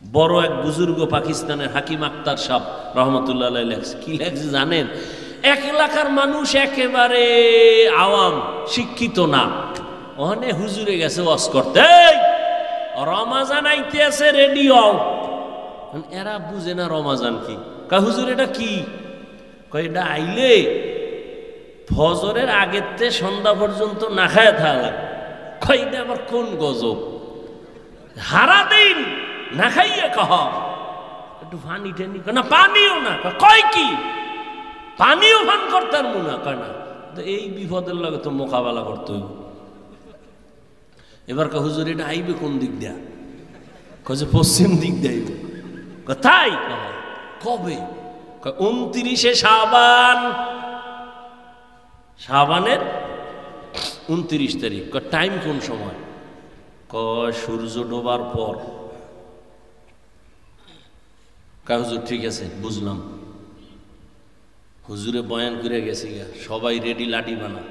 বড় এক বুজুর্গ পাকিস্তানের হাকিম আক্তার সাহ রহমতুল্লাহ আলাইহি লেখছে, কি লেখছে জানেন? এক এলাকার মানুষ একেবারে আওয়াম, শিক্ষিত না, ওখানে হুজুরে গেছে ওয়াজ করতে, রমাজান আইতে আছে রেডি হও। এরা বুঝে না রমাজান কি। কয় হুজুর এটা কি? কয় এটা আইলে ফজরের আগের থেকে সন্ধ্যা পর্যন্ত না খায় থাকা। কয় এটা আবার কোন গজব? হারা দিন না খাইয়ে কহ একটু পানি টেনি, না পানিও না। কয় কি পানিও পান করতার মুনা? কয় না। এই বিপদের লগে তো মোকাবেলা করতে হইব। এবার কা হুজুর এটা আইবে কোন দিক দিয়া? কয়ে পশ্চিম দিক দিয়ে। তাই কবে? 29শে শাবান, শাবানের 29 তারিখ। টাইম কোন সময়? কয় সূর্য ডোবার পর। কয় হুজুর ঠিক আছে বুঝলাম। হুজুরে বয়ান করে গেছি, সবাই রেডি, লাঠি বানা।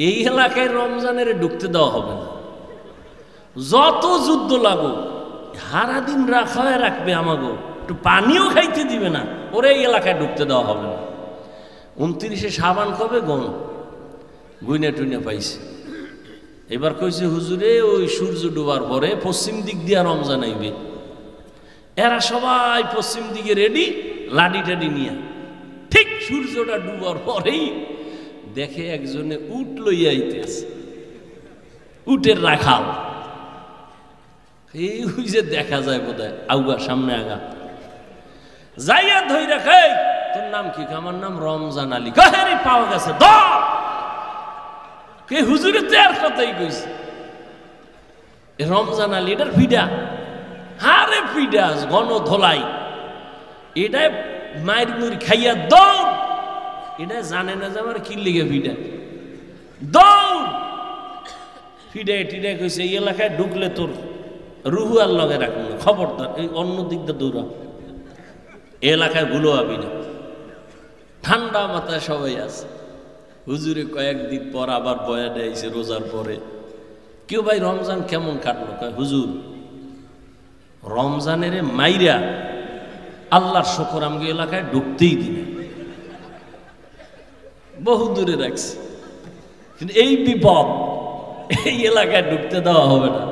এই এলাকায় রমজানের ঢুকতে দেওয়া হবে না, যত যুদ্ধ লাগুক সারা দিন রাখায় রাখবে, আমাগো একটু পানিও খাইতে দিবে না, ওরে এই এলাকায় ঢুকতে দেওয়া হবে না। 29শে শাবান কবে গণ গুইনা টুইনা পাইছে। এবার কইছে হুজুরে ওই সূর্য ডোবার পরে পশ্চিম দিক দিয়া রমজান আইবে। এরা সবাই পশ্চিম দিকে রেডি, লাডি টাডি নিয়ে। ঠিক সূর্যটা ডুবার পরেই দেখে একজনে উট লইয়া আইতেছে, উটের রাখাল। এই যে দেখা যায় বোধহয় আউগা, সামনে আগা যাইয়া ধই রাখে, তোর নাম কি? আমার নাম রমজান আলী। কাহেরি পাওয়া গেছে কে? হুজুরে তো আর কথাই কইছে রমজান আলী, এটার ফিডা। হারে ফিডা গণ ধোলাই, এটা মায়ের মুড়ি খাইয়া দৌড়। এটা জানে না যে আমার কি লিগে ফিডা, দৌড়। ফিডা টিডা কইছে এই এলাকায় ঢুকলে তোর রুহু আর লগে রাখুন, খবরদার এই অন্য দিক দিয়ে দৌড়া, এলাকায় ভুলো আবি না। ঠান্ডা মাথায় সবাই আছে। হুজুরে কয়েকদিন পর আবার বয়ানে আইছে রোজার পরে। কেউ ভাই রমজান কেমন কাটলো? কয় হুজুর রমজানের মাইরা আল্লাহর শুকর আমগে এলাকায় ঢুকতেই দিন, বহু দূরে রাখছে, কিন্তু এই বিপদ এই এলাকায় ঢুকতে দেওয়া হবে না।